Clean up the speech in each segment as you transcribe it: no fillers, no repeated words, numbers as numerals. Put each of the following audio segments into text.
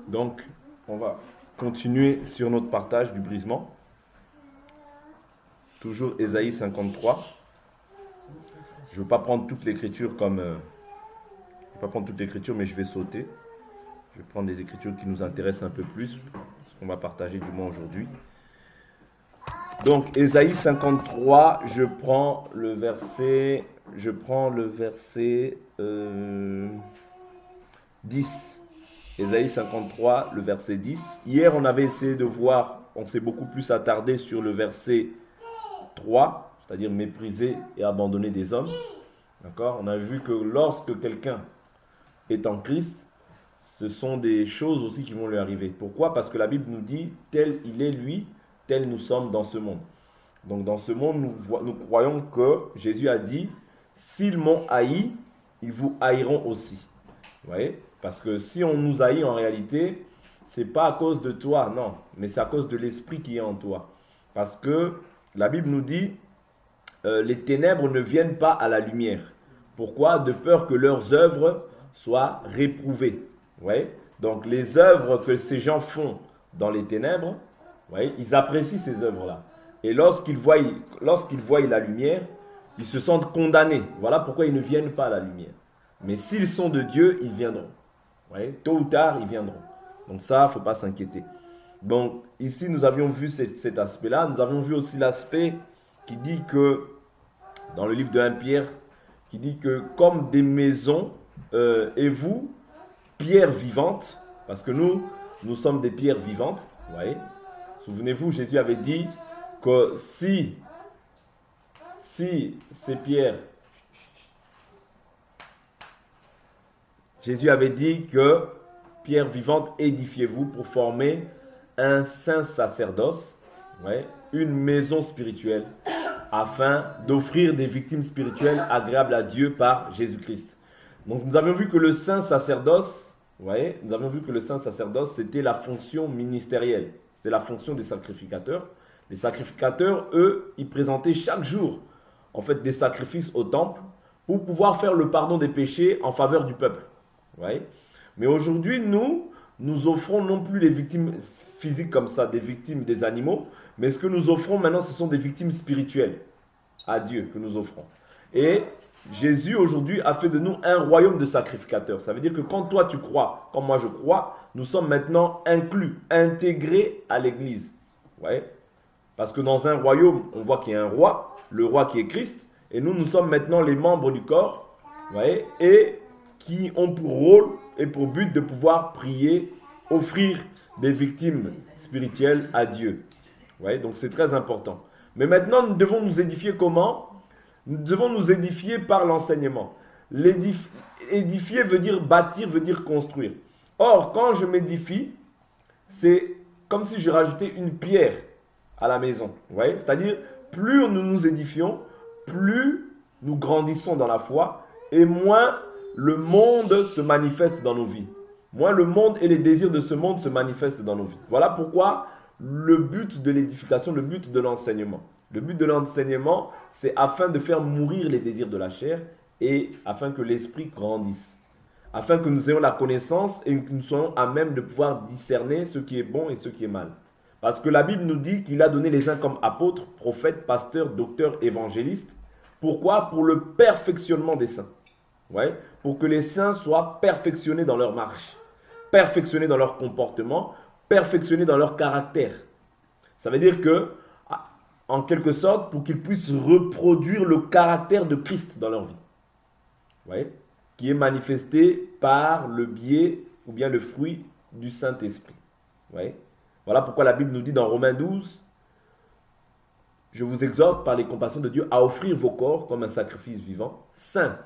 Donc, on va continuer sur notre partage du brisement. Toujours Ésaïe 53. Je ne veux pas prendre toute l'écriture comme... je ne vais pas prendre toute l'écriture, mais je vais sauter. Je vais prendre des écritures qui nous intéressent un peu plus, ce qu'on va partager du moins aujourd'hui. Donc, Ésaïe 53, je prends le verset 10. Ésaïe 53, le verset 10. Hier, on avait essayé de voir, on s'est beaucoup plus attardé sur le verset 3, c'est-à-dire mépriser et abandonner des hommes. D'accord? On a vu que lorsque quelqu'un est en Christ, ce sont des choses aussi qui vont lui arriver. Pourquoi? Parce que la Bible nous dit, tel il est lui, tel nous sommes dans ce monde. Donc dans ce monde, nous croyons que Jésus a dit, s'ils m'ont haï, ils vous haïront aussi. Vous voyez? Parce que si on nous haït en réalité, c'est pas à cause de toi, non, mais c'est à cause de l'esprit qui est en toi. Parce que la Bible nous dit, les ténèbres ne viennent pas à la lumière. Pourquoi? De peur que leurs œuvres soient réprouvées. Vous voyez? Donc les œuvres que ces gens font dans les ténèbres, vous voyez, ils apprécient ces œuvres-là. Et lorsqu'ils voient la lumière, ils se sentent condamnés. Voilà pourquoi ils ne viennent pas à la lumière. Mais s'ils sont de Dieu, ils viendront. Vous voyez? Tôt ou tard, ils viendront. Donc ça, il ne faut pas s'inquiéter. Donc ici, nous avions vu cet aspect-là. Nous avions vu aussi l'aspect qui dit que, dans le livre de 1 Pierre, qui dit que comme des maisons, et vous, pierres vivantes, parce que nous sommes des pierres vivantes, vous voyez. Souvenez-vous, Jésus avait dit que si ces pierres, Jésus avait dit que pierres vivantes, édifiez-vous pour former un saint sacerdoce, ouais, une maison spirituelle, afin d'offrir des victimes spirituelles agréables à Dieu par Jésus-Christ. Donc nous avions vu que le saint sacerdoce, vous voyez, nous avions vu que le saint sacerdoce, c'était la fonction ministérielle, c'était la fonction des sacrificateurs. Les sacrificateurs, eux, ils présentaient chaque jour, en fait, des sacrifices au temple pour pouvoir faire le pardon des péchés en faveur du peuple. Vous voyez? Mais aujourd'hui, nous offrons non plus les victimes physiques comme ça, des victimes des animaux, mais ce que nous offrons maintenant, ce sont des victimes spirituelles à Dieu que nous offrons. Et Jésus aujourd'hui a fait de nous un royaume de sacrificateurs. Ça veut dire que quand toi tu crois, comme moi je crois, nous sommes maintenant inclus, intégrés à l'église. Vous voyez? Parce que dans un royaume, on voit qu'il y a un roi, le roi qui est Christ, et nous sommes maintenant les membres du corps, vous voyez, et qui ont pour rôle et pour but de pouvoir prier, offrir des victimes spirituelles à Dieu. Vous voyez, donc c'est très important. Mais maintenant, nous devons nous édifier comment? Nous devons nous édifier par l'enseignement. Édifier veut dire bâtir, veut dire construire. Or, quand je m'édifie, c'est comme si je rajoutais une pierre à la maison. Vous voyez? C'est-à-dire, plus nous nous édifions, plus nous grandissons dans la foi, et moins le monde se manifeste dans nos vies. Moins le monde et les désirs de ce monde se manifestent dans nos vies. Voilà pourquoi le but de l'édification, le but de l'enseignement. Le but de l'enseignement, c'est afin de faire mourir les désirs de la chair et afin que l'esprit grandisse. Afin que nous ayons la connaissance et que nous soyons à même de pouvoir discerner ce qui est bon et ce qui est mal. Parce que la Bible nous dit qu'il a donné les uns comme apôtres, prophètes, pasteurs, docteurs, évangélistes. Pourquoi? Pour le perfectionnement des saints. Ouais? Pour que les saints soient perfectionnés dans leur marche, perfectionnés dans leur comportement, perfectionnés dans leur caractère. Ça veut dire que, en quelque sorte, pour qu'ils puissent reproduire le caractère de Christ dans leur vie. Vous voyez? Qui est manifesté par le biais ou bien le fruit du Saint-Esprit. Vous voyez? Voilà pourquoi la Bible nous dit dans Romains 12, je vous exhorte par les compassions de Dieu à offrir vos corps comme un sacrifice vivant, saint.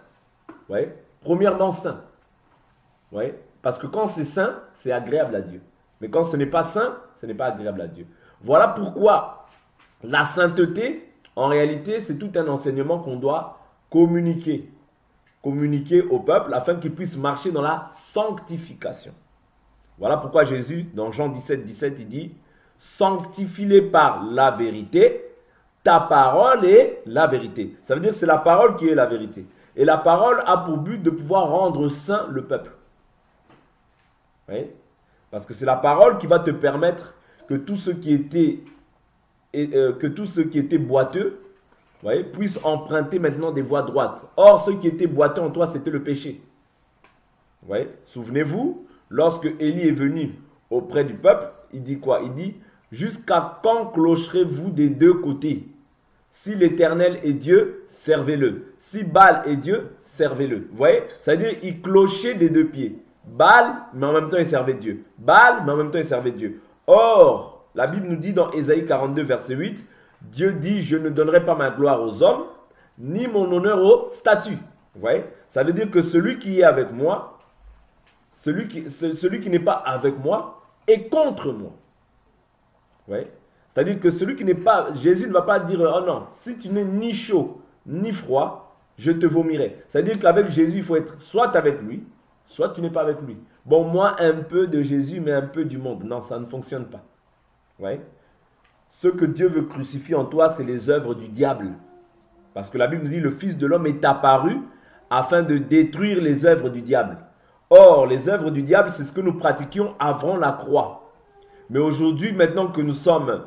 Vous voyez? Premièrement, saint. Vous voyez? Parce que quand c'est saint, c'est agréable à Dieu. Mais quand ce n'est pas saint, ce n'est pas agréable à Dieu. Voilà pourquoi la sainteté, en réalité, c'est tout un enseignement qu'on doit communiquer. Communiquer au peuple afin qu'il puisse marcher dans la sanctification. Voilà pourquoi Jésus, dans Jean 17, 17, il dit « Sanctifie-les par la vérité, ta parole est la vérité. » Ça veut dire que c'est la parole qui est la vérité. Et la parole a pour but de pouvoir rendre saint le peuple. Oui. Parce que c'est la parole qui va te permettre que tout ce qui était, boiteux, voyez, puisse emprunter maintenant des voies droites. Or, ce qui était boiteux en toi, c'était le péché. Ouais. Souvenez-vous, lorsque Élie est venu auprès du peuple, il dit quoi? Il dit, jusqu'à quand clocherez-vous des deux côtés? Si l'Éternel est Dieu, servez-le. Si Baal est Dieu, servez-le. Vous voyez? Ça veut dire il clochait des deux pieds. Baal, mais en même temps il servait Dieu. Baal, mais en même temps il servait Dieu. Or, la Bible nous dit dans Ésaïe 42, verset 8, Dieu dit, je ne donnerai pas ma gloire aux hommes, ni mon honneur aux statues. Vous voyez? Ça veut dire que celui qui est avec moi, celui qui n'est pas avec moi, est contre moi. Vous voyez? C'est-à-dire que celui qui n'est pas, Jésus ne va pas dire, oh non, si tu n'es ni chaud, ni froid, je te vomirai. C'est-à-dire qu'avec Jésus, il faut être soit avec lui, soit tu n'es pas avec lui. Bon, moi, un peu de Jésus, mais un peu du monde. Non, ça ne fonctionne pas. Ouais. Ce que Dieu veut crucifier en toi, c'est les œuvres du diable. Parce que la Bible nous dit, le Fils de l'homme est apparu afin de détruire les œuvres du diable. Or, les œuvres du diable, c'est ce que nous pratiquions avant la croix. Mais aujourd'hui, maintenant que nous sommes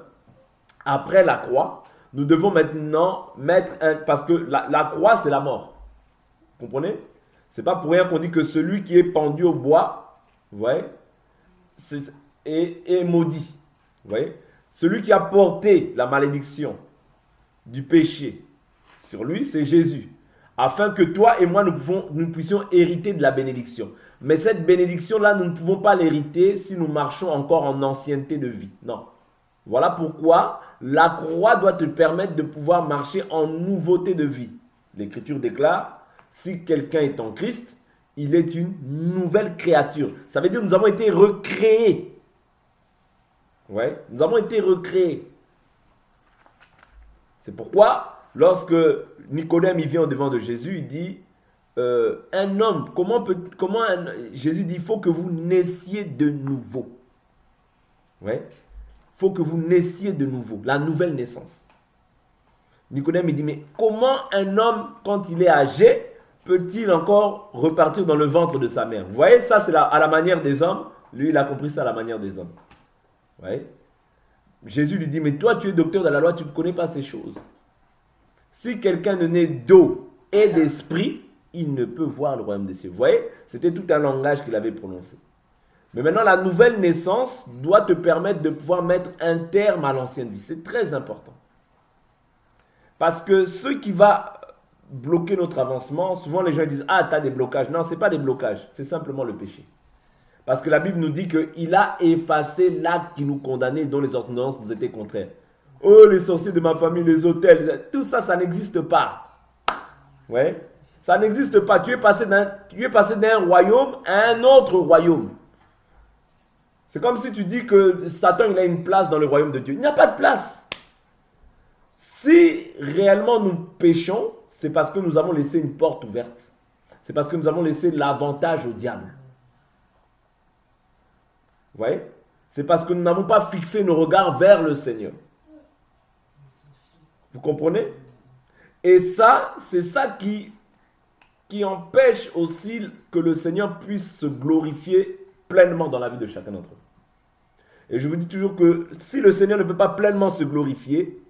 après la croix, nous devons maintenant mettre parce que la croix, c'est la mort. Vous comprenez? C'est pas pour rien qu'on dit que celui qui est pendu au bois, vous voyez, est maudit. Vous voyez? Celui qui a porté la malédiction du péché sur lui, c'est Jésus. Afin que toi et moi, nous puissions hériter de la bénédiction. Mais cette bénédiction-là, nous ne pouvons pas l'hériter si nous marchons encore en ancienneté de vie. Non. Voilà pourquoi la croix doit te permettre de pouvoir marcher en nouveauté de vie. L'Écriture déclare, si quelqu'un est en Christ, il est une nouvelle créature. Ça veut dire que nous avons été recréés. Ouais, nous avons été recréés. C'est pourquoi, lorsque Nicodème il vient au devant de Jésus, il dit, un homme, Jésus dit, il faut que vous naissiez de nouveau. Ouais. Il faut que vous naissiez de nouveau, la nouvelle naissance. Nicodème, il dit, mais comment un homme, quand il est âgé, peut-il encore repartir dans le ventre de sa mère? Vous voyez, ça c'est à la manière des hommes. Lui, il a compris ça à la manière des hommes. Vous voyez? Jésus lui dit, mais toi, tu es docteur de la loi, tu ne connais pas ces choses. Si quelqu'un ne naît d'eau et d'esprit, il ne peut voir le royaume des cieux. Vous voyez, c'était tout un langage qu'il avait prononcé. Mais maintenant, la nouvelle naissance doit te permettre de pouvoir mettre un terme à l'ancienne vie. C'est très important. Parce que ce qui va bloquer notre avancement, souvent les gens disent, ah, tu as des blocages. Non, ce n'est pas des blocages, c'est simplement le péché. Parce que la Bible nous dit qu'il a effacé l'acte qui nous condamnait, dont les ordonnances nous étaient contraires. Oh, les sorciers de ma famille, les hôtels, tout ça, ça n'existe pas. Ouais, ça n'existe pas. Tu es passé d'un royaume à un autre royaume. C'est comme si tu dis que Satan il a une place dans le royaume de Dieu. Il n'y a pas de place. Si réellement nous péchons, c'est parce que nous avons laissé une porte ouverte. C'est parce que nous avons laissé l'avantage au diable. Vous voyez? C'est parce que nous n'avons pas fixé nos regards vers le Seigneur. Vous comprenez? Et ça, c'est ça qui empêche aussi que le Seigneur puisse se glorifier pleinement dans la vie de chacun d'entre nous. Et je vous dis toujours que si le Seigneur ne peut pas pleinement se glorifier,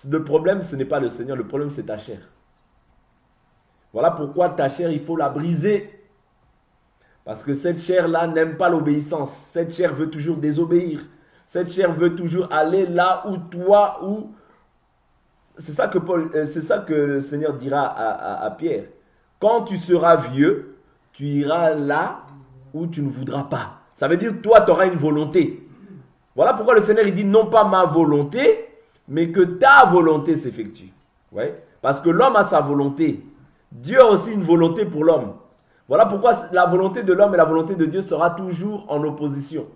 le problème, ce n'est pas le Seigneur, le problème, c'est ta chair. Voilà pourquoi ta chair, il faut la briser. Parce que cette chair-là n'aime pas l'obéissance. Cette chair veut toujours désobéir. Cette chair veut toujours aller là où toi, où... C'est ça que le Seigneur dira à Pierre. Quand tu seras vieux, tu iras là où tu ne voudras pas. Ça veut dire toi, tu auras une volonté. Voilà pourquoi le Seigneur il dit non pas ma volonté, mais que ta volonté s'effectue. Ouais? Parce que l'homme a sa volonté. Dieu a aussi une volonté pour l'homme. Voilà pourquoi la volonté de l'homme et la volonté de Dieu sera toujours en opposition.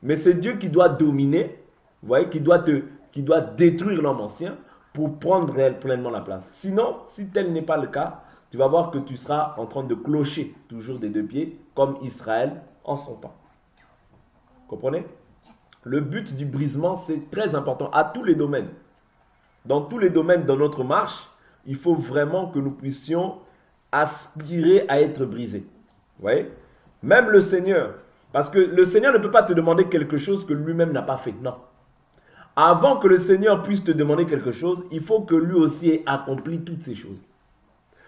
Mais c'est Dieu qui doit dominer, vous voyez, qui doit détruire l'homme ancien pour prendre pleinement la place. Sinon, si tel n'est pas le cas, tu vas voir que tu seras en train de clocher toujours des deux pieds, comme Israël en son temps. Comprenez? Le but du brisement, c'est très important à tous les domaines. Dans tous les domaines de notre marche, il faut vraiment que nous puissions aspirer à être brisés. Vous voyez? Même le Seigneur. Parce que le Seigneur ne peut pas te demander quelque chose que lui-même n'a pas fait. Non. Avant que le Seigneur puisse te demander quelque chose, il faut que lui aussi ait accompli toutes ces choses.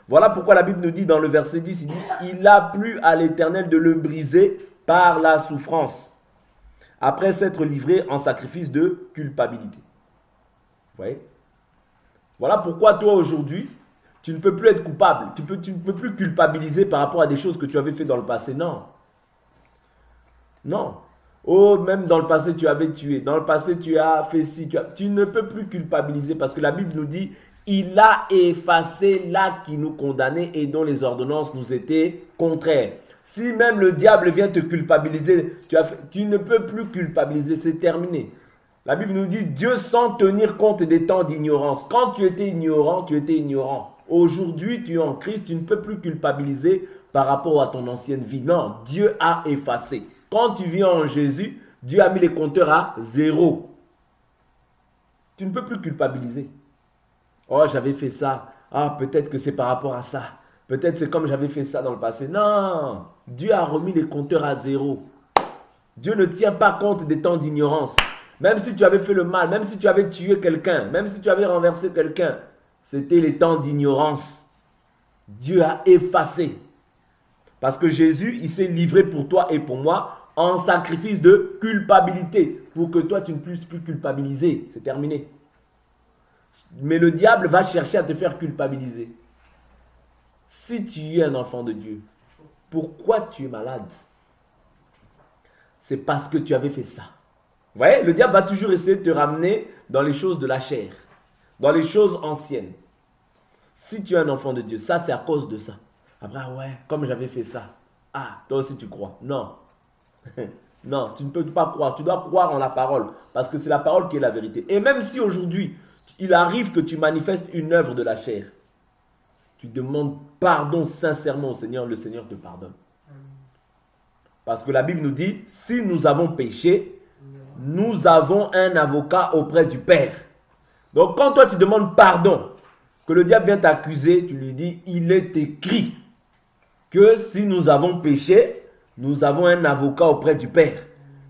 Voilà pourquoi la Bible nous dit dans le verset 10, il dit « Il a plu à l'Éternel de le briser par la souffrance, après s'être livré en sacrifice de culpabilité. » Vous voyez? Voilà pourquoi toi aujourd'hui, tu ne peux plus être coupable, tu ne peux plus culpabiliser par rapport à des choses que tu avais fait dans le passé. Non. Non. Oh, même dans le passé, tu avais tué. Dans le passé, tu as fait ci. Tu ne peux plus culpabiliser parce que la Bible nous dit il a effacé l'acte qui nous condamnait et dont les ordonnances nous étaient contraires. Si même le diable vient te culpabiliser, tu ne peux plus culpabiliser. C'est terminé. La Bible nous dit Dieu sans tenir compte des temps d'ignorance. Quand tu étais ignorant, tu étais ignorant. Aujourd'hui, tu es en Christ, tu ne peux plus culpabiliser par rapport à ton ancienne vie. Non, Dieu a effacé. Quand tu viens en Jésus, Dieu a mis les compteurs à 0. Tu ne peux plus culpabiliser. Oh, j'avais fait ça. Ah, peut-être que c'est par rapport à ça. Peut-être c'est comme j'avais fait ça dans le passé. Non, Dieu a remis les compteurs à 0. Dieu ne tient pas compte des temps d'ignorance. Même si tu avais fait le mal, même si tu avais tué quelqu'un, même si tu avais renversé quelqu'un, c'était les temps d'ignorance. Dieu a effacé. Parce que Jésus, il s'est livré pour toi et pour moi en sacrifice de culpabilité. Pour que toi, tu ne puisses plus culpabiliser. C'est terminé. Mais le diable va chercher à te faire culpabiliser. Si tu es un enfant de Dieu, pourquoi tu es malade? C'est parce que tu avais fait ça. Vous voyez, le diable va toujours essayer de te ramener dans les choses de la chair, dans les choses anciennes. Si tu es un enfant de Dieu, ça c'est à cause de ça. Après, ouais, comme j'avais fait ça. Ah, toi aussi tu crois. Non. Non, tu ne peux pas croire. Tu dois croire en la parole. Parce que c'est la parole qui est la vérité. Et même si aujourd'hui, il arrive que tu manifestes une œuvre de la chair, tu demandes pardon sincèrement au Seigneur, le Seigneur te pardonne. Parce que la Bible nous dit, si nous avons péché, nous avons un avocat auprès du Père. Donc quand toi tu demandes pardon, que le diable vient t'accuser, tu lui dis, il est écrit que si nous avons péché, nous avons un avocat auprès du Père.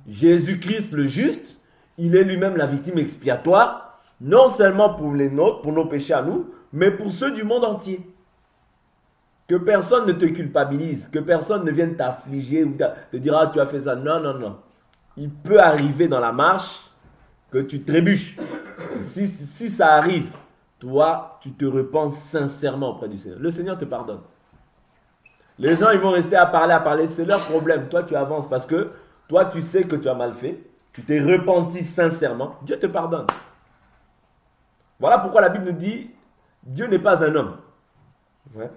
Jésus-Christ le juste, il est lui-même la victime expiatoire, non seulement pour les nôtres, pour nos péchés à nous, mais pour ceux du monde entier. Que personne ne te culpabilise, que personne ne vienne t'affliger ou te dire ah tu as fait ça. Non, non, non. Il peut arriver dans la marche que tu trébuches. Si ça arrive, toi, tu te repens sincèrement auprès du Seigneur. Le Seigneur te pardonne. Les gens, ils vont rester à parler, c'est leur problème. Toi, tu avances parce que toi, tu sais que tu as mal fait. Tu t'es repenti sincèrement. Dieu te pardonne. Voilà pourquoi la Bible nous dit, Dieu n'est pas un homme. Ouais.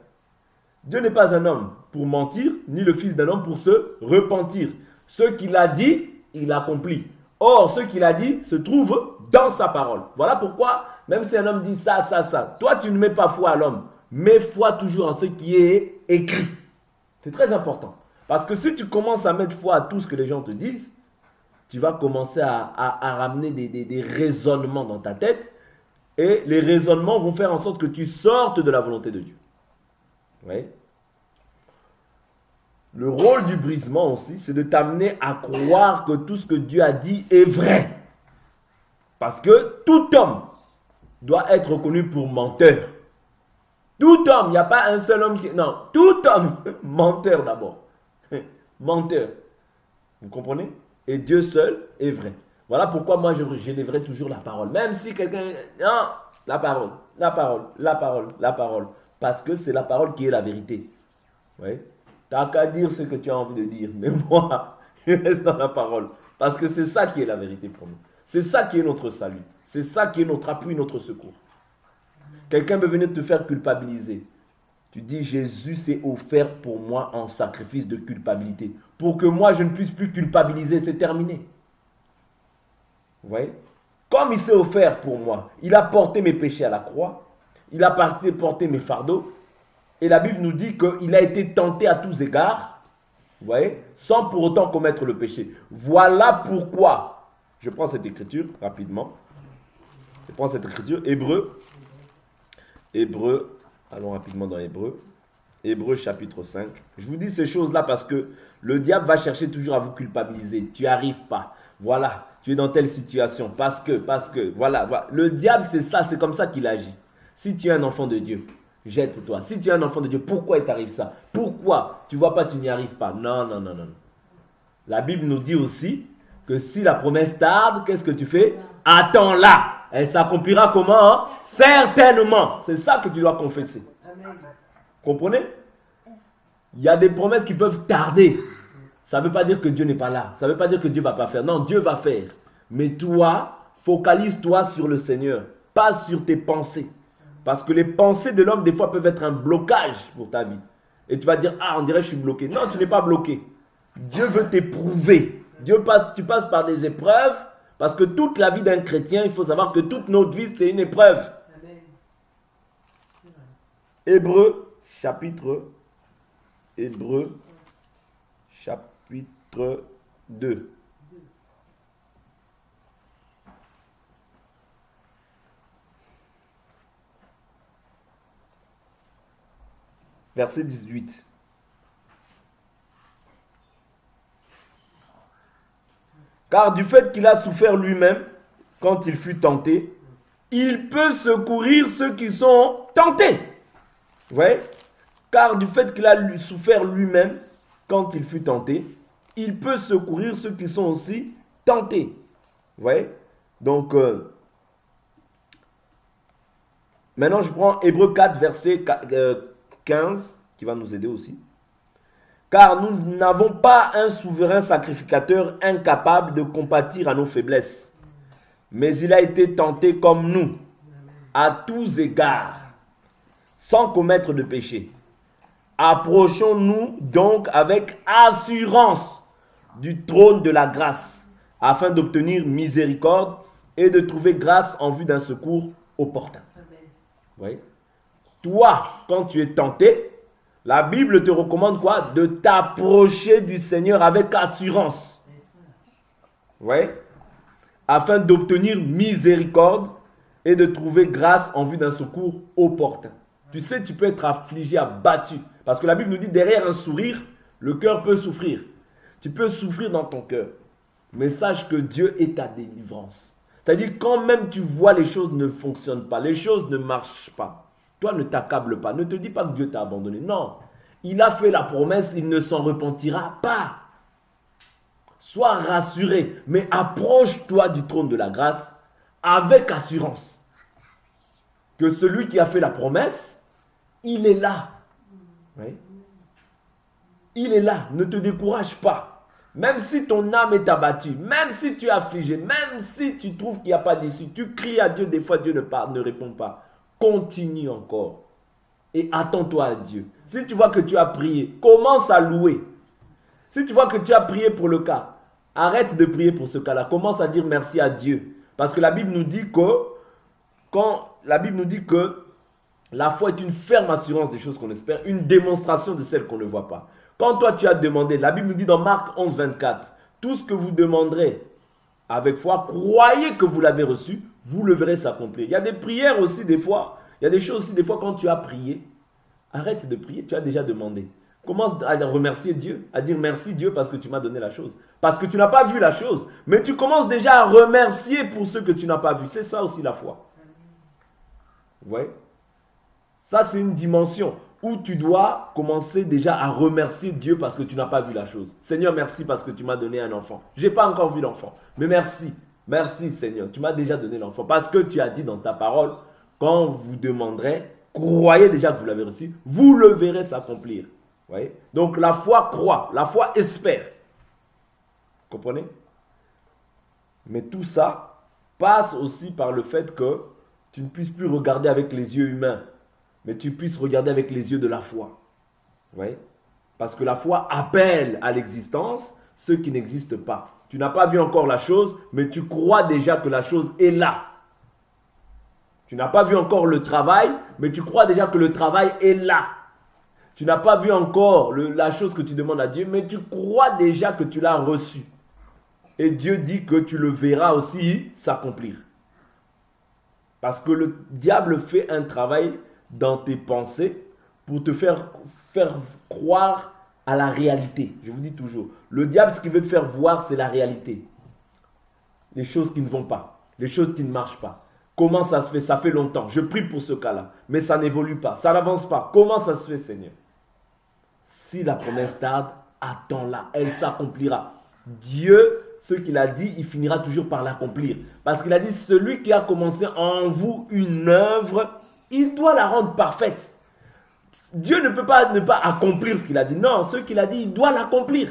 Dieu n'est pas un homme pour mentir, ni le fils d'un homme pour se repentir. Ce qu'il a dit, il accomplit. Or, ce qu'il a dit se trouve dans sa parole. Voilà pourquoi, même si un homme dit ça, toi tu ne mets pas foi à l'homme. Mets foi toujours en ce qui est écrit. C'est très important. Parce que si tu commences à mettre foi à tout ce que les gens te disent, tu vas commencer à ramener des raisonnements dans ta tête. Et les raisonnements vont faire en sorte que tu sortes de la volonté de Dieu. Oui. Le rôle du brisement aussi, c'est de t'amener à croire que tout ce que Dieu a dit est vrai. Parce que tout homme doit être reconnu pour menteur. Tout homme, il n'y a pas un seul homme qui... Non, tout homme, menteur d'abord. Menteur. Vous comprenez? Et Dieu seul est vrai. Voilà pourquoi moi j'élèverai toujours la parole. Même si quelqu'un... Non, la parole, la parole, la parole, la parole. Parce que c'est la parole qui est la vérité. Oui. Tu n'as qu'à dire ce que tu as envie de dire. Mais moi, je reste dans la parole. Parce que c'est ça qui est la vérité pour nous. C'est ça qui est notre salut. C'est ça qui est notre appui, notre secours. Quelqu'un peut venir te faire culpabiliser. Tu dis, Jésus s'est offert pour moi en sacrifice de culpabilité. Pour que moi, je ne puisse plus culpabiliser. C'est terminé. Vous voyez? Comme il s'est offert pour moi, il a porté mes péchés à la croix. Il a porté mes fardeaux. Et la Bible nous dit qu'il a été tenté à tous égards. Vous voyez? Sans pour autant commettre le péché. Voilà pourquoi. Je prends cette écriture rapidement. Je prends cette écriture. Hébreu. Allons rapidement dans Hébreu. Hébreux chapitre 5. Je vous dis ces choses-là parce que le diable va chercher toujours à vous culpabiliser. Tu n'y arrives pas. Voilà, tu es dans telle situation. Parce que, voilà. Le diable, c'est ça, c'est comme ça qu'il agit. Si tu es un enfant de Dieu, jette-toi. Si tu es un enfant de Dieu, pourquoi il t'arrive ça? Pourquoi? Tu vois pas, tu n'y arrives pas. Non, non, non, non. La Bible nous dit aussi que si la promesse tarde, qu'est-ce que tu fais? Attends-la. Elle s'accomplira comment? Hein? Certainement. C'est ça que tu dois confesser. Comprenez? Il y a des promesses qui peuvent tarder. Ça ne veut pas dire que Dieu n'est pas là. Ça ne veut pas dire que Dieu ne va pas faire. Non, Dieu va faire. Mais toi, focalise-toi sur le Seigneur, pas sur tes pensées. Parce que les pensées de l'homme, des fois, peuvent être un blocage pour ta vie. Et tu vas dire, ah, on dirait que je suis bloqué. Non, tu n'es pas bloqué. Dieu veut t'éprouver. Tu passes par des épreuves. Parce que toute la vie d'un chrétien, il faut savoir que toute notre vie, c'est une épreuve. Hébreux, chapitre 2. Verset 18. Car du fait qu'il a souffert lui-même, quand il fut tenté, il peut secourir ceux qui sont tentés. Vous voyez? Car du fait qu'il a souffert lui-même, quand il fut tenté, il peut secourir ceux qui sont aussi tentés. Vous voyez? Donc, maintenant je prends Hébreux 4, verset 15, qui va nous aider aussi. Car nous n'avons pas un souverain sacrificateur incapable de compatir à nos faiblesses, mais il a été tenté comme nous, à tous égards, sans commettre de péché. Approchons-nous donc avec assurance du trône de la grâce, afin d'obtenir miséricorde et de trouver grâce en vue d'un secours opportun. Oui. Toi, quand tu es tenté, la Bible te recommande quoi? De t'approcher du Seigneur avec assurance. Oui. Afin d'obtenir miséricorde et de trouver grâce en vue d'un secours opportun. Tu sais, tu peux être affligé, abattu. Parce que la Bible nous dit, derrière un sourire, le cœur peut souffrir. Tu peux souffrir dans ton cœur. Mais sache que Dieu est ta délivrance. C'est-à-dire, quand même tu vois les choses ne fonctionnent pas, les choses ne marchent pas, toi ne t'accable pas, ne te dis pas que Dieu t'a abandonné. Non, il a fait la promesse, il ne s'en repentira pas. Sois rassuré, mais approche-toi du trône de la grâce avec assurance. Que celui qui a fait la promesse, il est là. Oui. Il est là, ne te décourage pas. Même si ton âme est abattue, même si tu es affligé, même si tu trouves qu'il n'y a pas d'issue, tu cries à Dieu, des fois Dieu ne répond pas. Continue encore et attends-toi à Dieu. Si tu vois que tu as prié, commence à louer. Si tu vois que tu as prié pour le cas, arrête de prier pour ce cas-là. Commence à dire merci à Dieu. Parce que la Bible nous dit que la foi est une ferme assurance des choses qu'on espère, une démonstration de celles qu'on ne voit pas. Quand toi tu as demandé, la Bible nous dit dans Marc 11, 24, tout ce que vous demanderez avec foi, croyez que vous l'avez reçu, vous le verrez s'accomplir. Il y a des prières aussi des fois, il y a des choses aussi des fois quand tu as prié, arrête de prier, tu as déjà demandé. Commence à remercier Dieu, à dire merci Dieu parce que tu m'as donné la chose. Parce que tu n'as pas vu la chose, mais tu commences déjà à remercier pour ce que tu n'as pas vu. C'est ça aussi la foi. Vous voyez? Ça, c'est une dimension où tu dois commencer déjà à remercier Dieu parce que tu n'as pas vu la chose. Seigneur, merci parce que tu m'as donné un enfant. Je n'ai pas encore vu l'enfant, mais merci. Merci Seigneur, tu m'as déjà donné l'enfant. Parce que tu as dit dans ta parole, quand vous demanderez, croyez déjà que vous l'avez reçu, vous le verrez s'accomplir. Vous voyez? Donc la foi croit, la foi espère. Vous comprenez? Mais tout ça passe aussi par le fait que tu ne puisses plus regarder avec les yeux humains, mais tu puisses regarder avec les yeux de la foi. Vous voyez? Parce que la foi appelle à l'existence ce qui n'existe pas. Tu n'as pas vu encore la chose, mais tu crois déjà que la chose est là. Tu n'as pas vu encore le travail, mais tu crois déjà que le travail est là. Tu n'as pas vu encore la chose que tu demandes à Dieu, mais tu crois déjà que tu l'as reçu. Et Dieu dit que tu le verras aussi s'accomplir. Parce que le diable fait un travail dans tes pensées pour te faire faire croire à la réalité. Je vous dis toujours, le diable, ce qu'il veut te faire voir, c'est la réalité. Les choses qui ne vont pas, les choses qui ne marchent pas. Comment ça se fait? Ça fait longtemps. Je prie pour ce cas-là, mais ça n'évolue pas, ça n'avance pas. Comment ça se fait, Seigneur? Si la promesse tarde, attends-la, elle s'accomplira. Dieu, ce qu'il a dit, il finira toujours par l'accomplir. Parce qu'il a dit, celui qui a commencé en vous une œuvre, il doit la rendre parfaite. Dieu ne peut pas ne pas accomplir ce qu'il a dit. Non, ce qu'il a dit, il doit l'accomplir.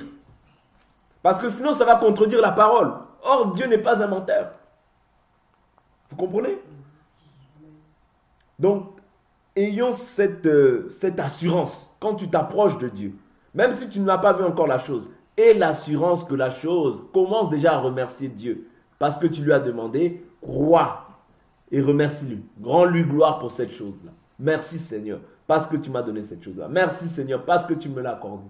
Parce que sinon, ça va contredire la parole. Or, Dieu n'est pas un menteur. Vous comprenez? Donc, ayons cette assurance quand tu t'approches de Dieu. Même si tu n'as pas vu encore la chose. Et l'assurance que la chose commence déjà à remercier Dieu. Parce que tu lui as demandé, crois et remercie-lui. Rends-lui gloire pour cette chose-là. Merci Seigneur, parce que tu m'as donné cette chose-là. Merci Seigneur, parce que tu me l'as accordé.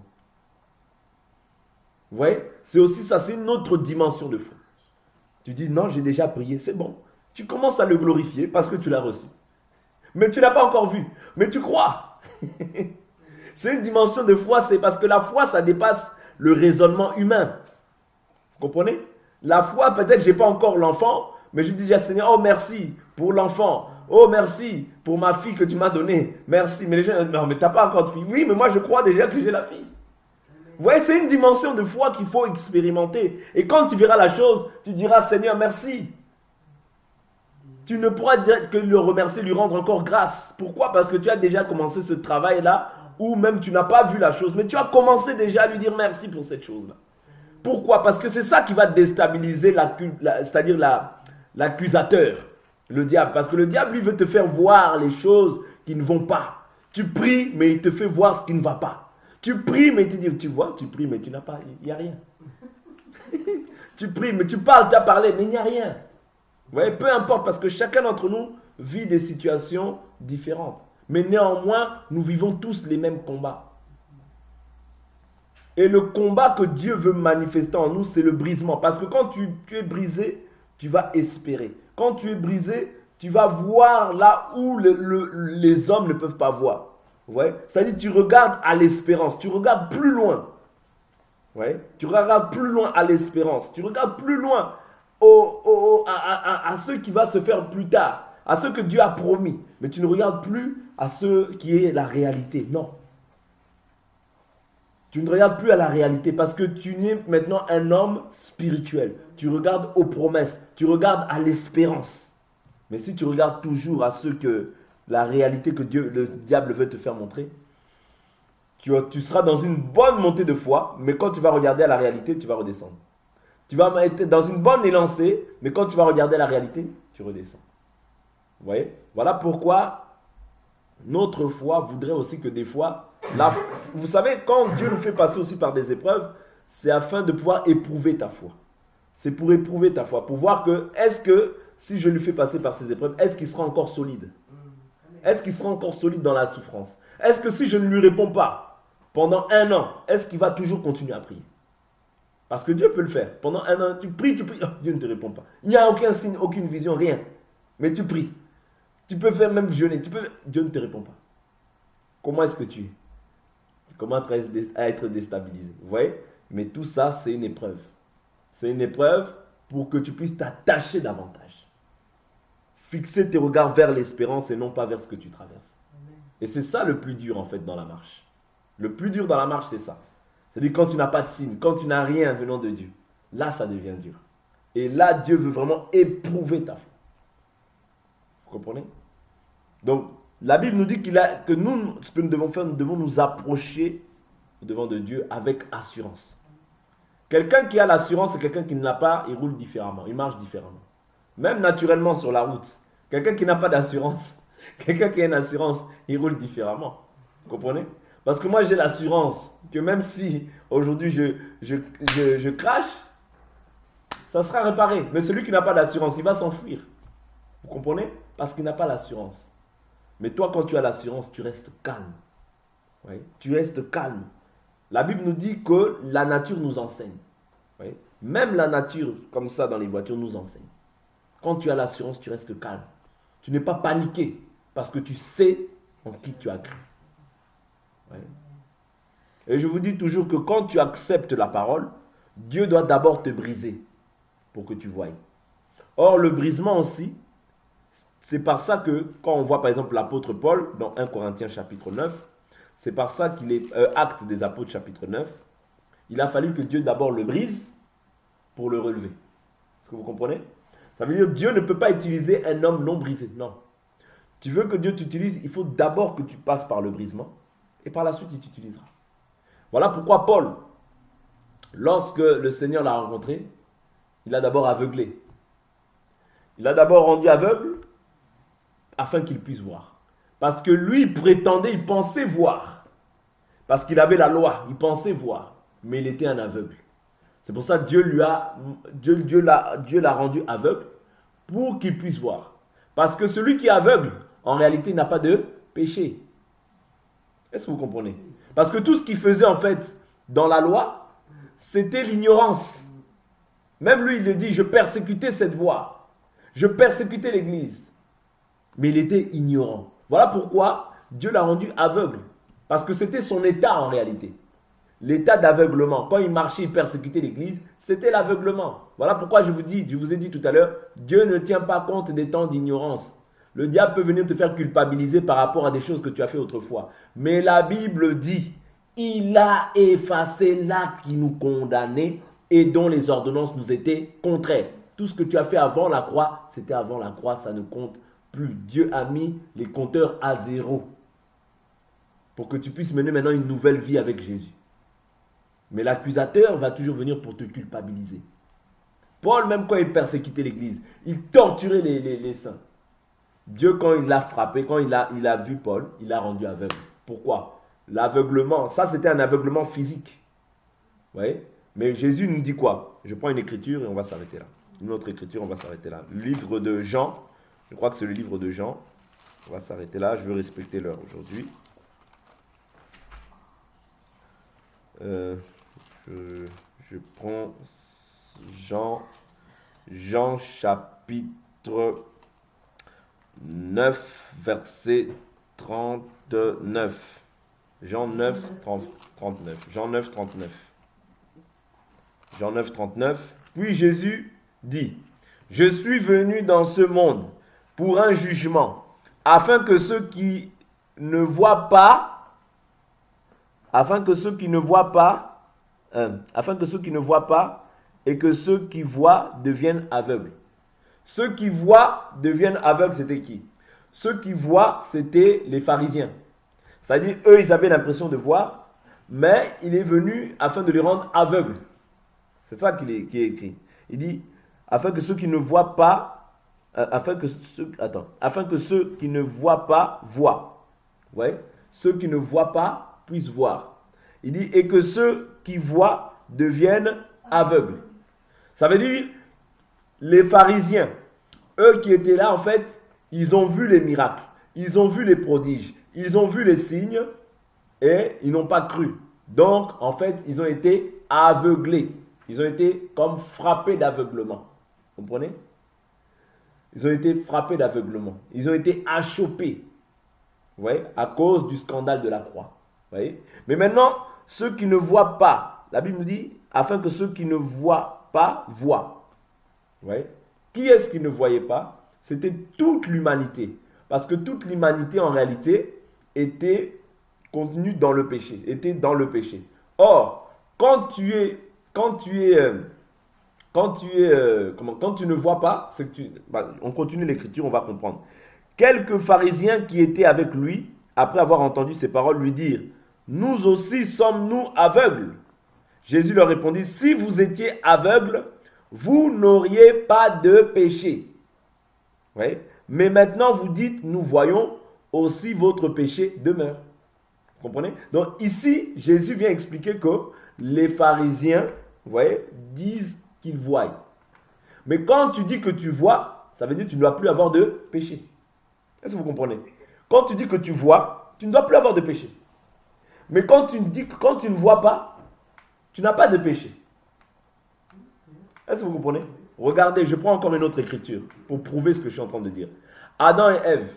Vous voyez? C'est aussi ça, c'est une autre dimension de foi. Tu dis, non, j'ai déjà prié, c'est bon. Tu commences à le glorifier parce que tu l'as reçu. Mais tu ne l'as pas encore vu. Mais tu crois. C'est une dimension de foi, c'est parce que la foi, ça dépasse le raisonnement humain. Vous comprenez? La foi, peut-être, je n'ai pas encore l'enfant, mais je dis déjà, Seigneur, oh merci pour l'enfant. Oh merci pour ma fille que tu m'as donnée. Merci. Mais les gens, non, mais tu n'as pas encore de fille. Oui, mais moi, je crois déjà que j'ai la fille. Vous voyez, c'est une dimension de foi qu'il faut expérimenter. Et quand tu verras la chose, tu diras, Seigneur, merci. Tu ne pourras dire que le remercier, lui rendre encore grâce. Pourquoi? Parce que tu as déjà commencé ce travail-là, ou même tu n'as pas vu la chose, mais tu as commencé déjà à lui dire merci pour cette chose-là. Pourquoi? Parce que c'est ça qui va déstabiliser, c'est-à-dire l'accusateur, le diable. Parce que le diable, lui, veut te faire voir les choses qui ne vont pas. Tu pries, mais il te fait voir ce qui ne va pas. Tu pries, mais il te dit, tu vois, tu pries, mais tu n'as pas, il n'y a rien. Tu pries, mais tu parles, tu as parlé, mais il n'y a rien. Vous voyez, peu importe, parce que chacun d'entre nous vit des situations différentes. Mais néanmoins, nous vivons tous les mêmes combats. Et le combat que Dieu veut manifester en nous, c'est le brisement. Parce que quand tu es brisé, tu vas espérer. Quand tu es brisé, tu vas voir là où les hommes ne peuvent pas voir. Vous voyez? C'est-à-dire tu regardes à l'espérance, tu regardes plus loin. Vous voyez? Tu regardes plus loin à l'espérance, tu regardes plus loin à ce qui va se faire plus tard, à ce que Dieu a promis. Mais tu ne regardes plus à ce qui est la réalité. Non. Tu ne regardes plus à la réalité parce que tu es maintenant un homme spirituel. Tu regardes aux promesses, tu regardes à l'espérance. Mais si tu regardes toujours à ce que la réalité que le diable veut te faire montrer, tu seras dans une bonne montée de foi, mais quand tu vas regarder à la réalité, tu vas redescendre. Tu vas être dans une bonne élancée, mais quand tu vas regarder la réalité, tu redescends. Vous voyez? Voilà pourquoi notre foi voudrait aussi que des fois, vous savez, quand Dieu nous fait passer aussi par des épreuves, c'est afin de pouvoir éprouver ta foi. C'est pour éprouver ta foi, pour voir que, est-ce que, si je lui fais passer par ces épreuves, est-ce qu'il sera encore solide? Est-ce qu'il sera encore solide dans la souffrance? Est-ce que si je ne lui réponds pas pendant 1 an, est-ce qu'il va toujours continuer à prier? Parce que Dieu peut le faire. Pendant 1 an, tu pries, oh, Dieu ne te répond pas. Il n'y a aucun signe, aucune vision, rien. Mais tu pries. Tu peux faire même jeûner. Dieu ne te répond pas. Comment est-ce que tu es? Tu commences à être déstabilisé. Vous voyez? Mais tout ça, c'est une épreuve. C'est une épreuve pour que tu puisses t'attacher davantage. Fixer tes regards vers l'espérance et non pas vers ce que tu traverses. Et c'est ça le plus dur en fait dans la marche. Le plus dur dans la marche, c'est ça. C'est-à-dire quand tu n'as pas de signe, quand tu n'as rien venant de Dieu, là ça devient dur. Et là Dieu veut vraiment éprouver ta foi. Vous comprenez? Donc la Bible nous dit que nous, ce que nous devons faire, nous devons nous approcher devant de Dieu avec assurance. Quelqu'un qui a l'assurance, c'est quelqu'un qui ne l'a pas, il roule différemment, il marche différemment. Même naturellement sur la route. Quelqu'un qui n'a pas d'assurance, quelqu'un qui a une assurance, il roule différemment. Vous comprenez? Parce que moi j'ai l'assurance que même si aujourd'hui je crache, ça sera réparé. Mais celui qui n'a pas d'assurance, il va s'enfuir. Vous comprenez? Parce qu'il n'a pas l'assurance. Mais toi, quand tu as l'assurance, tu restes calme. Oui? Tu restes calme. La Bible nous dit que la nature nous enseigne. Oui? Même la nature, comme ça dans les voitures, nous enseigne. Quand tu as l'assurance, tu restes calme. Tu n'es pas paniqué parce que tu sais en qui tu as cru. Oui? Et je vous dis toujours que quand tu acceptes la parole, Dieu doit d'abord te briser pour que tu voies. Or, le brisement aussi, c'est par ça que, quand on voit par exemple l'apôtre Paul dans 1 Corinthiens chapitre 9, c'est par ça qu'il est Acte des apôtres chapitre 9, il a fallu que Dieu d'abord le brise pour le relever. Est-ce que vous comprenez? Ça veut dire que Dieu ne peut pas utiliser un homme non brisé. Non. Tu veux que Dieu t'utilise, il faut d'abord que tu passes par le brisement et par la suite il t'utilisera. Voilà pourquoi Paul, lorsque le Seigneur l'a rencontré, il a d'abord aveuglé. Il a d'abord rendu aveugle afin qu'il puisse voir. Parce que lui, il prétendait, il pensait voir. Parce qu'il avait la loi, il pensait voir. Mais il était un aveugle. C'est pour ça que Dieu l'a rendu aveugle pour qu'il puisse voir. Parce que celui qui est aveugle, en réalité, n'a pas de péché. Est-ce que vous comprenez? Parce que tout ce qu'il faisait en fait dans la loi, c'était l'ignorance. Même lui, il le dit, je persécutais cette voie. Je persécutais l'Église. Mais il était ignorant. Voilà pourquoi Dieu l'a rendu aveugle. Parce que c'était son état en réalité. L'état d'aveuglement. Quand il marchait, il persécutait l'Église, c'était l'aveuglement. Voilà pourquoi je vous ai dit tout à l'heure, Dieu ne tient pas compte des temps d'ignorance. Le diable peut venir te faire culpabiliser par rapport à des choses que tu as fait autrefois. Mais la Bible dit, il a effacé l'acte qui nous condamnait et dont les ordonnances nous étaient contraires. Tout ce que tu as fait avant la croix, c'était avant la croix, ça ne compte plus. Dieu a mis les compteurs à zéro pour que tu puisses mener maintenant une nouvelle vie avec Jésus. Mais l'accusateur va toujours venir pour te culpabiliser. Paul, même quand il persécutait l'Église, il torturait les saints. Dieu, quand il l'a frappé, quand il a vu Paul, il l'a rendu aveugle. Pourquoi? L'aveuglement, ça c'était un aveuglement physique. Vous voyez? Mais Jésus nous dit quoi? Je prends une écriture et on va s'arrêter là. Une autre écriture, on va s'arrêter là. Le livre de Jean, je crois que c'est le livre de Jean. On va s'arrêter là, je veux respecter l'heure aujourd'hui. Je prends Jean chapitre 9, verset 39. Jean 9, 39. Jean 9, 39. Jean 9, 39. Puis Jésus dit, je suis venu dans ce monde pour un jugement, afin que ceux qui ne voient pas, afin que ceux qui ne voient pas et que ceux qui voient deviennent aveugles. Ceux qui voient deviennent aveugles, c'était qui? Ceux qui voient, c'était les pharisiens. C'est-à-dire, eux, ils avaient l'impression de voir, mais il est venu afin de les rendre aveugles. C'est ça qui est écrit. Il dit, afin que ceux qui ne voient pas, afin que ceux qui ne voient pas voient. Vous voyez? Ceux qui ne voient pas puissent voir. Il dit, et que ceux qui voient deviennent aveugles. Ça veut dire, les pharisiens, eux qui étaient là, en fait, ils ont vu les miracles, ils ont vu les prodiges, ils ont vu les signes et ils n'ont pas cru. Donc, en fait, ils ont été aveuglés. Ils ont été comme frappés d'aveuglement. Vous comprenez? Ils ont été frappés d'aveuglement. Ils ont été achoppés. Vous voyez? À cause du scandale de la croix. Vous voyez? Mais maintenant, ceux qui ne voient pas, la Bible nous dit, afin que ceux qui ne voient pas voient. Vous voyez? Qui est-ce qui ne voyait pas? C'était toute l'humanité. Parce que toute l'humanité, en réalité, était contenue dans le péché. Était dans le péché. Or, quand tu ne vois pas, c'est que on continue l'écriture, on va comprendre. Quelques pharisiens qui étaient avec lui, après avoir entendu ces paroles, lui dirent, nous aussi sommes-nous aveugles? Jésus leur répondit, si vous étiez aveugles, vous n'auriez pas de péché. Oui. Mais maintenant vous dites, nous voyons, aussi votre péché demeure. Vous comprenez? Donc ici, Jésus vient expliquer que les pharisiens, vous voyez, disent qu'ils voient. Mais quand tu dis que tu vois, ça veut dire que tu ne dois plus avoir de péché. Est-ce que vous comprenez? Quand tu dis que tu vois, tu ne dois plus avoir de péché. Mais quand tu dis que quand tu ne vois pas, tu n'as pas de péché. Est-ce que vous comprenez? Regardez, je prends encore une autre écriture pour prouver ce que je suis en train de dire. Adam et Ève.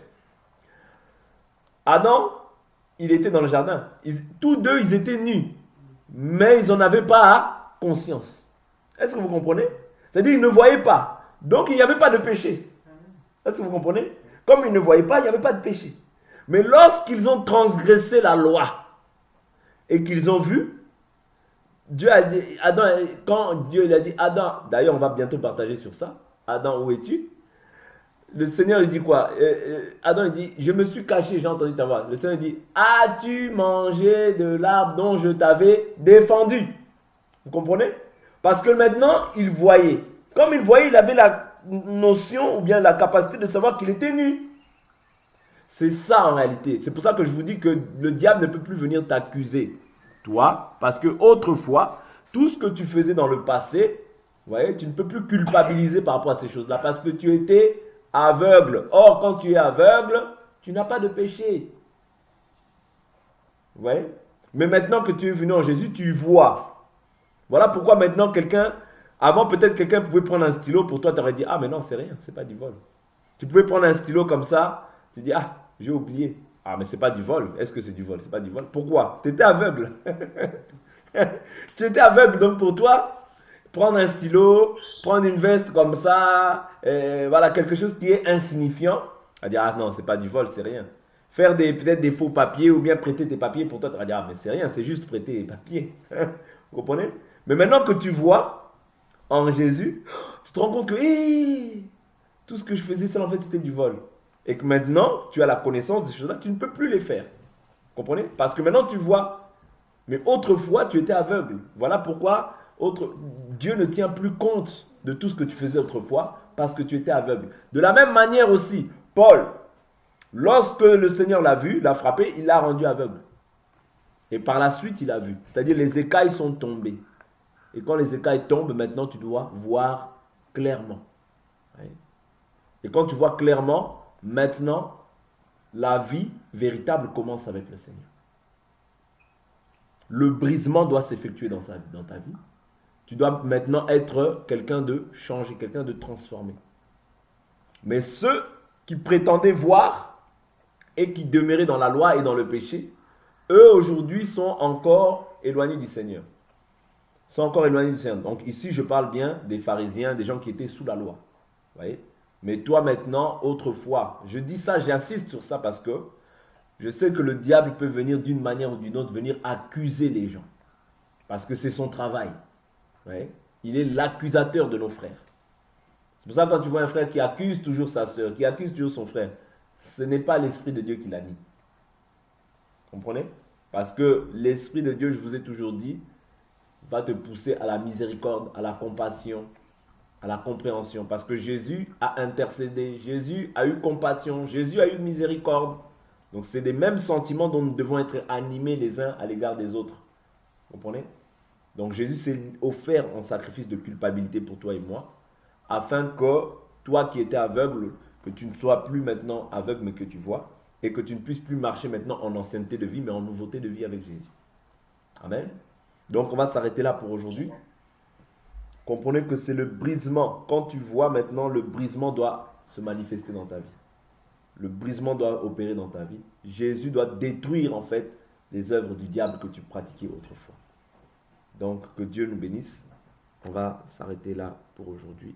Adam, il était dans le jardin. Tous deux, ils étaient nus. mais ils n'en avaient pas conscience. Est-ce que vous comprenez? C'est-à-dire qu'ils ne voyaient pas. Donc il n'y avait pas de péché. Est-ce que vous comprenez? Comme ils ne voyaient pas, il n'y avait pas de péché. Mais lorsqu'ils ont transgressé la loi et qu'ils ont vu, Dieu a dit, Adam, quand Dieu lui a dit, Adam, d'ailleurs on va bientôt partager sur ça, Adam, où es-tu? Le Seigneur il dit quoi? Adam il dit, je me suis caché, j'ai entendu ta voix. Le Seigneur dit, as-tu mangé de l'arbre dont je t'avais défendu? Vous comprenez? Parce que maintenant il voyait. Comme il voyait, il avait la notion ou bien la capacité de savoir qu'il était nu. C'est ça en réalité. C'est pour ça que je vous dis que le diable ne peut plus venir t'accuser, toi, parce que autrefois, tout ce que tu faisais dans le passé, vous voyez, tu ne peux plus culpabiliser par rapport à ces choses-là, parce que tu étais aveugle. Or, quand tu es aveugle, tu n'as pas de péché. Vous voyez? Mais maintenant que tu es venu en Jésus, tu vois. Voilà pourquoi maintenant quelqu'un, avant peut-être quelqu'un pouvait prendre un stylo, pour toi tu aurais dit, ah mais non, c'est rien, c'est pas du vol. Tu pouvais prendre un stylo comme ça, tu dis, ah, j'ai oublié. Ah, mais c'est pas du vol. Est-ce que c'est du vol? C'est pas du vol. Pourquoi? Tu étais aveugle. Tu étais aveugle, donc pour toi, prendre un stylo, prendre une veste comme ça, voilà, quelque chose qui est insignifiant, à dire, ah non, c'est pas du vol, c'est rien. Faire peut-être des faux papiers ou bien prêter tes papiers, pour toi, tu vas dire, ah, mais c'est rien, c'est juste prêter les papiers. Vous comprenez? Mais maintenant que tu vois en Jésus, tu te rends compte que, tout ce que je faisais, ça en fait, c'était du vol. Et que maintenant, tu as la connaissance de ces choses-là, tu ne peux plus les faire. Vous comprenez? Parce que maintenant, tu vois. Mais autrefois, tu étais aveugle. Voilà pourquoi Dieu ne tient plus compte de tout ce que tu faisais autrefois, parce que tu étais aveugle. De la même manière aussi, Paul, lorsque le Seigneur l'a vu, l'a frappé, il l'a rendu aveugle. Et par la suite, il a vu. C'est-à-dire, les écailles sont tombées. Et quand les écailles tombent, maintenant, tu dois voir clairement. Et quand tu vois clairement, maintenant, la vie véritable commence avec le Seigneur. Le brisement doit s'effectuer dans ta vie. Tu dois maintenant être quelqu'un de changé, quelqu'un de transformé. Mais ceux qui prétendaient voir et qui demeuraient dans la loi et dans le péché, eux aujourd'hui sont encore éloignés du Seigneur. Sont encore éloignés du Seigneur. Donc ici, je parle bien des pharisiens, des gens qui étaient sous la loi. Vous voyez? Mais toi maintenant, autrefois, je dis ça, j'insiste sur ça parce que je sais que le diable peut venir d'une manière ou d'une autre, venir accuser les gens. Parce que c'est son travail. Ouais. Il est l'accusateur de nos frères. C'est pour ça que quand tu vois un frère qui accuse toujours sa soeur, qui accuse toujours son frère, ce n'est pas l'Esprit de Dieu qui l'a mis. Comprenez? Parce que l'Esprit de Dieu, je vous ai toujours dit, va te pousser à la miséricorde, à la compassion, à la compréhension. Parce que Jésus a intercédé, Jésus a eu compassion, Jésus a eu miséricorde. Donc c'est des mêmes sentiments dont nous devons être animés les uns à l'égard des autres. Vous comprenez? Donc Jésus s'est offert en sacrifice de culpabilité pour toi et moi, afin que toi qui étais aveugle, que tu ne sois plus maintenant aveugle mais que tu vois, et que tu ne puisses plus marcher maintenant en ancienneté de vie mais en nouveauté de vie avec Jésus. Amen. Donc on va s'arrêter là pour aujourd'hui. Comprenez que c'est le brisement. Quand tu vois maintenant, le brisement doit se manifester dans ta vie. Le brisement doit opérer dans ta vie. Jésus doit détruire en fait les œuvres du diable que tu pratiquais autrefois. Donc que Dieu nous bénisse. On va s'arrêter là pour aujourd'hui.